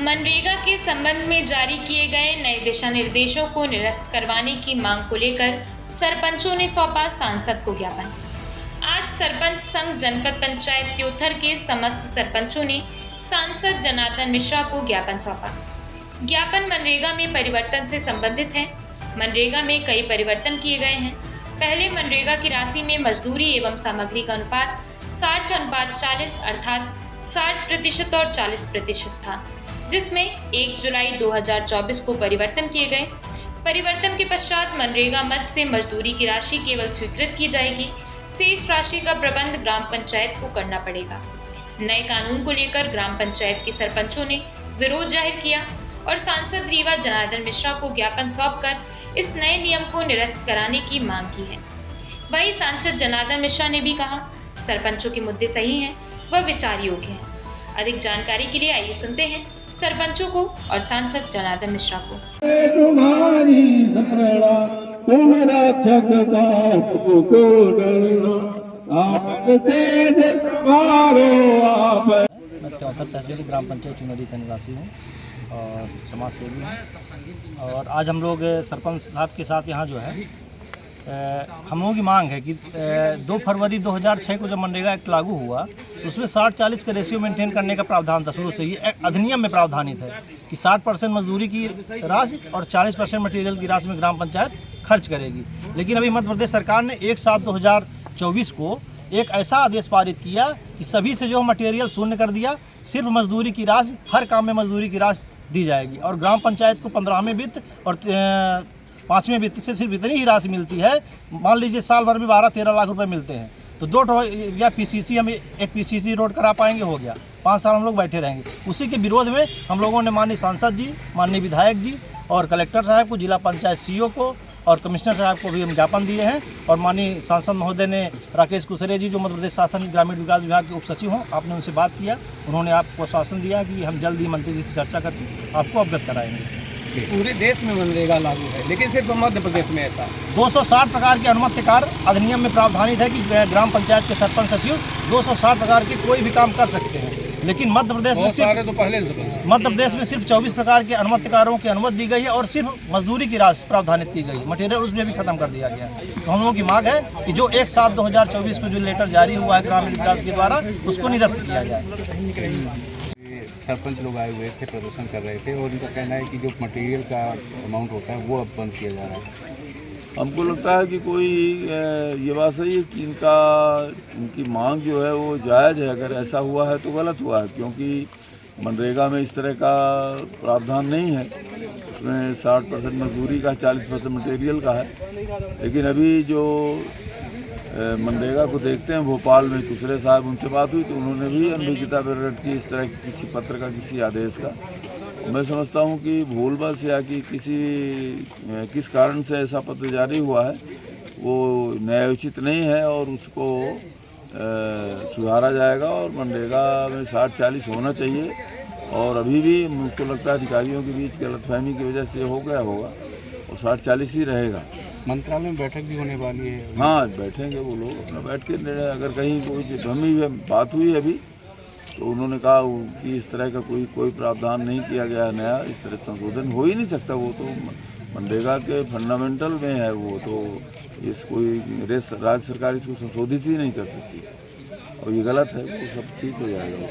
मनरेगा के संबंध में जारी किए गए नए दिशा निर्देशों को निरस्त करवाने की मांग को लेकर सरपंचों ने सौंपा सांसद को ज्ञापन। आज सरपंच संघ जनपद पंचायत त्योथर के समस्त सरपंचों ने सांसद जनार्दन मिश्रा को ज्ञापन सौंपा। ज्ञापन मनरेगा में परिवर्तन से संबंधित है। मनरेगा में कई परिवर्तन किए गए हैं। पहले मनरेगा की राशि में मजदूरी एवं सामग्री का अनुपात 60:40 अर्थात 60% और 40% था, जिसमें 1 जुलाई 2024 को परिवर्तन किए गए। परिवर्तन के पश्चात मनरेगा मद से मजदूरी की राशि केवल स्वीकृत की जाएगी, शेष राशि का प्रबंध ग्राम पंचायत को करना पड़ेगा। नए कानून को लेकर ग्राम पंचायत के सरपंचों ने विरोध जाहिर किया और सांसद रीवा जनार्दन मिश्रा को ज्ञापन सौंपकर इस नए नियम को निरस्त कराने की मांग की है। वहीं सांसद जनार्दन मिश्रा ने भी कहा, सरपंचों के मुद्दे सही हैं, वह विचार योग्य हैं। अधिक जानकारी के लिए आइए सुनते हैं सरपंचों को और सांसद जनार्दन मिश्रा को। मैं त्योथर तहसील ग्राम पंचायत चुनरी का निवासी हूँ और समाज सेवी हूँ। और आज हम लोग सरपंच साहब के साथ यहाँ जो है हम लोगों की मांग है कि 2 फरवरी 2006 को जब मनरेगा एक्ट लागू हुआ तो उसमें 60-40 का रेशियो मेंटेन करने का प्रावधान था। शुरू से ही अधिनियम में प्रावधानित है कि 60% मजदूरी की राशि और 40% मटेरियल की राशि में ग्राम पंचायत खर्च करेगी। लेकिन अभी मध्य प्रदेश सरकार ने 1/7/2024 को एक ऐसा आदेश पारित किया कि सभी से जो मटेरियल शून्य कर दिया, सिर्फ मजदूरी की राशि, हर काम में मजदूरी की राशि दी जाएगी और ग्राम पंचायत को 15वें वित्त और 5वें वित्त से सिर्फ इतनी ही राशि मिलती है। मान लीजिए साल भर में 12-13 लाख रुपए मिलते हैं तो 2 या पीसीसी हम एक पीसीसी रोड करा पाएंगे, हो गया। 5 साल हम लोग बैठे रहेंगे। उसी के विरोध में हम लोगों ने माननीय सांसद जी, माननीय विधायक जी और कलेक्टर साहब को, जिला पंचायत सीईओ को और कमिश्नर साहब को भी हम ज्ञापन दिए हैं। और माननीय सांसद महोदय ने राकेश कुशरे जी, जो मध्य प्रदेश शासन ग्रामीण विकास विभाग के उप सचिव हों, आपने उनसे बात किया, उन्होंने आपको आश्वासन दिया कि हम जल्द ही मंत्री जी से चर्चा करके आपको अवगत कराएंगे। पूरे देश में मनरेगा लागू है, लेकिन सिर्फ मध्य प्रदेश में ऐसा 260 प्रकार के अनुमति कार्य अधिनियम में प्रावधानित है कि ग्राम पंचायत के सरपंच सचिव 260 प्रकार के कोई भी काम कर सकते हैं। लेकिन मध्य प्रदेश में सिर्फ 24 प्रकार के अनुमति कार्यों की अनुमति दी गई है और सिर्फ मजदूरी की राशि प्रावधानित की गई है। मटेरियल उसमें भी खत्म कर दिया गया है। तो हम लोगों की मांग है कि जो 1/7/2024 को जो लेटर जारी हुआ है ग्रामीण विकास के द्वारा, उसको निरस्त किया जाए। सरपंच लोग आए हुए थे, प्रदर्शन कर रहे थे और उनका कहना है कि जो मटेरियल का अमाउंट होता है वो अब बंद किया जा रहा है। हमको लगता है कि कोई ये बात सही है कि इनकी मांग जो है वो जायज़ है। अगर ऐसा हुआ है तो गलत हुआ है, क्योंकि मनरेगा में इस तरह का प्रावधान नहीं है। उसमें 60% मजदूरी का, 40% मटेरियल का है। लेकिन अभी जो मनरेगा को देखते हैं, भोपाल में कुशरे साहब, उनसे बात हुई तो उन्होंने भी अनभिज्ञता प्रकट की इस तरह की किसी पत्र का, किसी आदेश का। मैं समझता हूं कि भूलवश या कि किस कारण से ऐसा पत्र जारी हुआ है वो न्यायोचित नहीं है और उसको सुधारा जाएगा और मनरेगा में 60-40 होना चाहिए। और अभी भी मुझको लगता है अधिकारियों के बीच गलतफहमी की वजह से हो गया होगा और 60-40 ही रहेगा। मंत्रालय में बैठक भी होने वाली है। हाँ, बैठेंगे वो लोग अपना, बैठ के निर्णय, अगर कहीं कोई भ्रमी बात हुई अभी तो उन्होंने कहा कि इस तरह का कोई प्रावधान नहीं किया गया है नया, इस तरह संशोधन हो ही नहीं सकता। वो तो मनरेगा के फंडामेंटल में है, वो तो राज्य सरकार इसको संशोधित ही नहीं कर सकती और ये गलत है। वो सब ठीक हो जाएगा।